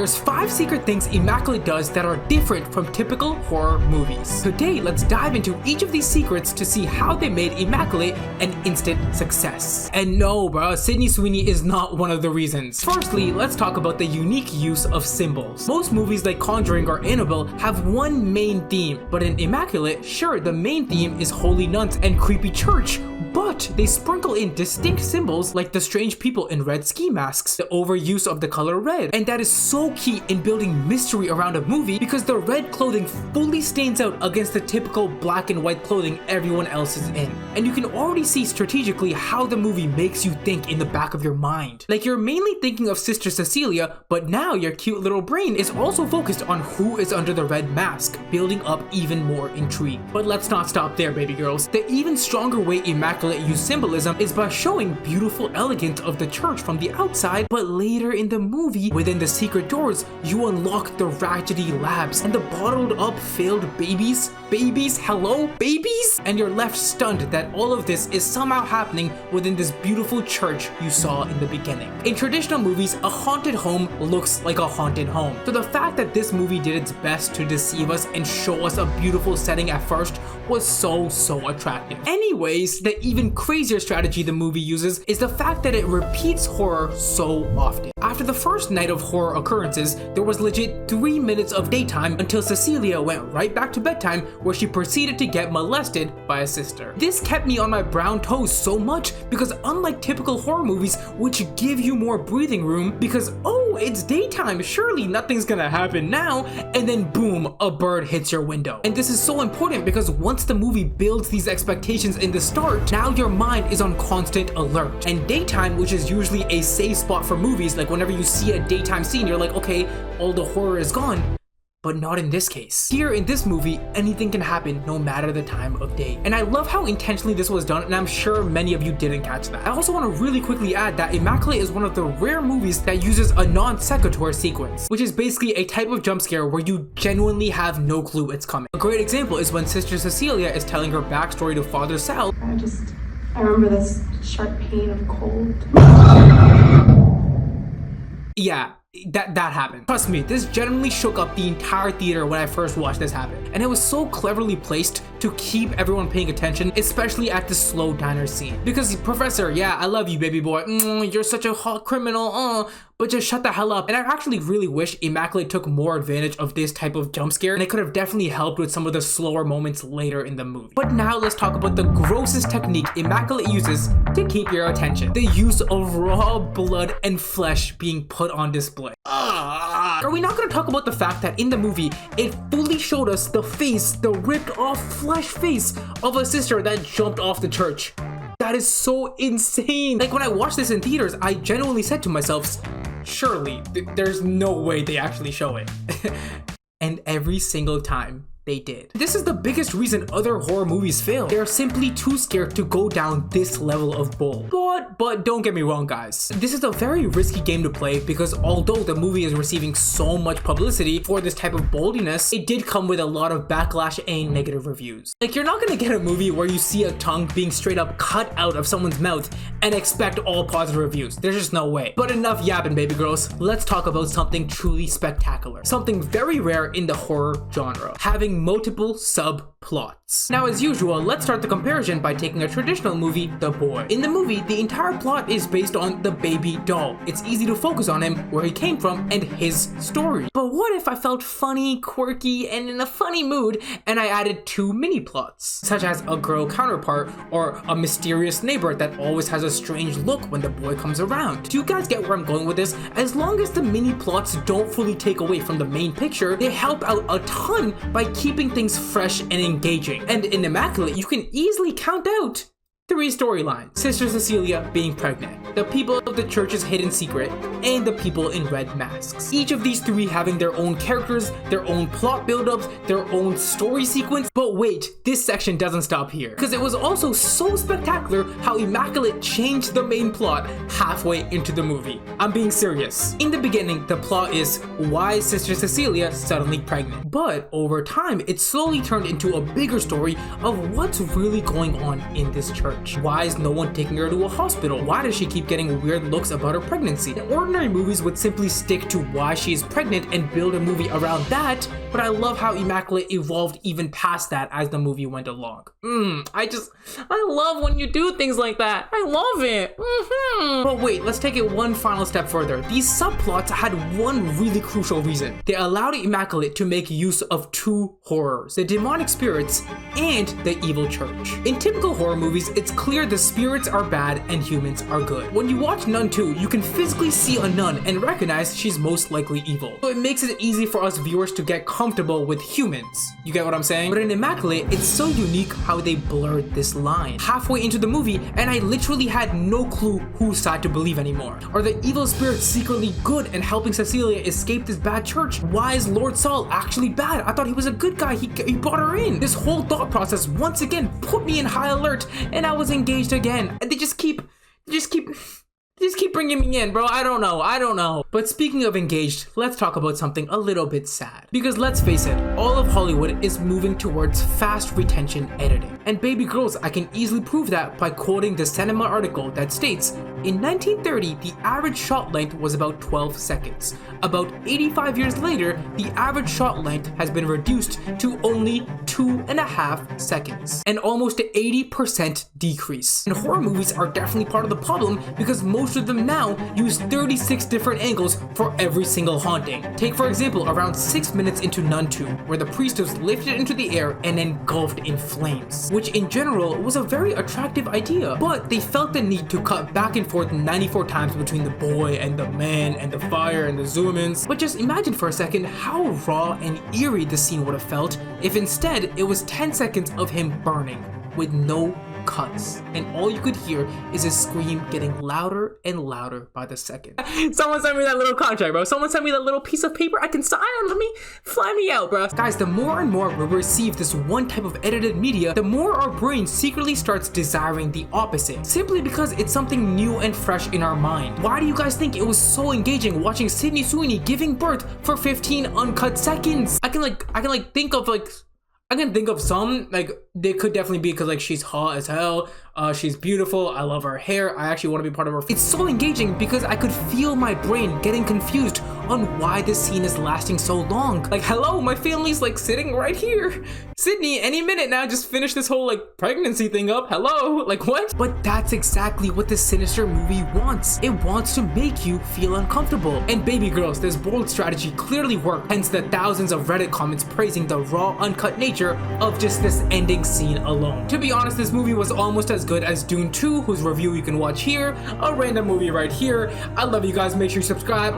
There's 5 secret things Immaculate does that are different from typical horror movies. Today, let's dive into each of these secrets to see how they made Immaculate an instant success. And no, bro, Sydney Sweeney is not one of the reasons. Firstly, let's talk about the unique use of symbols. Most movies like Conjuring or Annabelle have one main theme, but in Immaculate, sure, the main theme is holy nuns and creepy church, but they sprinkle in distinct symbols like the strange people in red ski masks, the overuse of the color red, and that is so key in building mystery around a movie because the red clothing fully stands out against the typical black and white clothing everyone else is in. And you can already see strategically how the movie makes you think in the back of your mind. Like you're mainly thinking of Sister Cecilia, but now your cute little brain is also focused on who is under the red mask, building up even more intrigue. But let's not stop there, baby girls. The even stronger way Immaculate use symbolism is by showing beautiful elegance of the church from the outside, but later in the movie, within the secret doors, you unlock the raggedy labs and the bottled up failed babies. Hello, babies? And you're left stunned that all of this is somehow happening within this beautiful church you saw in the beginning. In traditional movies, a haunted home looks like a haunted home. So the fact that this movie did its best to deceive us and show us a beautiful setting at first was so attractive. Anyways, the even crazier strategy the movie uses is the fact that it repeats horror so often. After the first night of horror occurrences, there was legit 3 minutes of daytime until Cecilia went right back to bedtime, where she proceeded to get molested by a sister. This kept me on my brown toes so much because unlike typical horror movies, which give you more breathing room because, oh, it's daytime, surely nothing's gonna happen now, and then boom, a bird hits your window. And this is so important because once the movie builds these expectations in the start, now your mind is on constant alert. And daytime, which is usually a safe spot for movies, like whenever you see a daytime scene, you're like, okay, all the horror is gone. But not in this case. Here in this movie, anything can happen no matter the time of day. And I love how intentionally this was done, and I'm sure many of you didn't catch that. I also want to really quickly add that Immaculate is one of the rare movies that uses a non sequitur sequence, which is basically a type of jump scare where you genuinely have no clue it's coming. A great example is when Sister Cecilia is telling her backstory to Father Sal. I remember this sharp pain of cold. Yeah. That happened. Trust me, this genuinely shook up the entire theater when I first watched this happen. And it was so cleverly placed to keep everyone paying attention, especially at the slow diner scene. Because Professor, yeah, I love you, baby boy. You're such a hot criminal, but just shut the hell up. And I actually really wish Immaculate took more advantage of this type of jump scare, and it could have definitely helped with some of the slower moments later in the movie. But now let's talk about the grossest technique Immaculate uses to keep your attention. The use of raw blood and flesh being put on display. Are we not going to talk about the fact that in the movie, it fully showed us the face, the ripped off flesh face of a sister that jumped off the church? That is so insane. Like when I watched this in theaters, I genuinely said to myself, surely there's no way they actually show it. And every single time they did. This is the biggest reason other horror movies fail. They are simply too scared to go down this level of bold. But don't get me wrong, guys. This is a very risky game to play because although the movie is receiving so much publicity for this type of boldiness, it did come with a lot of backlash and negative reviews. Like you're not gonna get a movie where you see a tongue being straight up cut out of someone's mouth and expect all positive reviews. There's just no way. But enough yapping, baby girls. Let's talk about something truly spectacular. Something very rare in the horror genre. Having multiple subplots. Now, as usual, let's start the comparison by taking a traditional movie, The Boy. In the movie, the entire plot is based on the baby doll. It's easy to focus on him, where he came from, and his story. But what if I felt funny, quirky, and in a funny mood, and I added 2 mini plots, such as a girl counterpart or a mysterious neighbor that always has a strange look when the boy comes around? Do you guys get where I'm going with this? As long as the mini plots don't fully take away from the main picture, they help out a ton by keeping things fresh and engaging. And in Immaculate, you can easily count out 3 storylines. Sister Cecilia being pregnant, the people of the church's hidden secret, and the people in red masks. Each of these 3 having their own characters, their own plot buildups, their own story sequence. But wait, this section doesn't stop here, because it was also so spectacular how Immaculate changed the main plot halfway into the movie. I'm being serious. In the beginning, the plot is why is Sister Cecilia suddenly pregnant? But over time, it slowly turned into a bigger story of what's really going on in this church. church? Why is no one taking her to a hospital? Why does she keep getting weird looks about her pregnancy? And ordinary movies would simply stick to why she is pregnant and build a movie around that, but I love how Immaculate evolved even past that as the movie went along. I love when you do things like that. I love it. But wait, let's take it one final step further. These subplots had one really crucial reason. They allowed Immaculate to make use of two horrors, the demonic spirits and the evil church. In typical horror movies, it's clear the spirits are bad and humans are good. When you watch Nun 2, you can physically see a nun and recognize she's most likely evil. So it makes it easy for us viewers to get comfortable with humans. You get what I'm saying? But in Immaculate, it's so unique how they blurred this line. Halfway into the movie, and I literally had no clue whose side to believe anymore. Are the evil spirits secretly good and helping Cecilia escape this bad church? Why is Lord Saul actually bad? I thought he was a good guy. He brought her in. This whole thought process once again put me in high alert, and I was engaged again. And they just keep bringing me in, bro. I don't know. But speaking of engaged, let's talk about something a little bit sad. Because let's face it, all of Hollywood is moving towards fast retention editing. And baby girls, I can easily prove that by quoting the Cinema article that states, in 1930, the average shot length was about 12 seconds. About 85 years later, the average shot length has been reduced to only 2.5 seconds. An almost 80% decrease. And horror movies are definitely part of the problem because most of them now use 36 different angles for every single haunting. Take for example around 6 minutes into Nun 2, where the priest was lifted into the air and engulfed in flames, which in general was a very attractive idea, but they felt the need to cut back and forth 94 times between the boy and the man and the fire and the zoom-ins. But just imagine for a second how raw and eerie the scene would have felt if instead it was 10 seconds of him burning with no cuts, and all you could hear is his scream getting louder and louder by the second. Someone sent me that little contract, bro. Someone sent me that little piece of paper I can sign and let me fly me out, bro. Guys, the more and more we receive this one type of edited media, the more our brain secretly starts desiring the opposite, simply because it's something new and fresh in our mind. Why do you guys think it was so engaging watching Sydney Sweeney giving birth for 15 uncut seconds? I can think of some, like, they could definitely be because, like, she's hot as hell, she's beautiful, I love her hair, I actually want to be part of her. It's so engaging because I could feel my brain getting confused on why this scene is lasting so long. Like, hello, my family's, like, sitting right here. Sydney, any minute now, just finish this whole, like, pregnancy thing up. Hello? Like, what? But that's exactly what this sinister movie wants. It wants to make you feel uncomfortable. And baby girls, this bold strategy clearly worked, hence the thousands of Reddit comments praising the raw, uncut nature of just this ending scene alone. To be honest, this movie was almost as good as Dune 2, whose review you can watch here, a random movie right here. I love you guys, make sure you subscribe.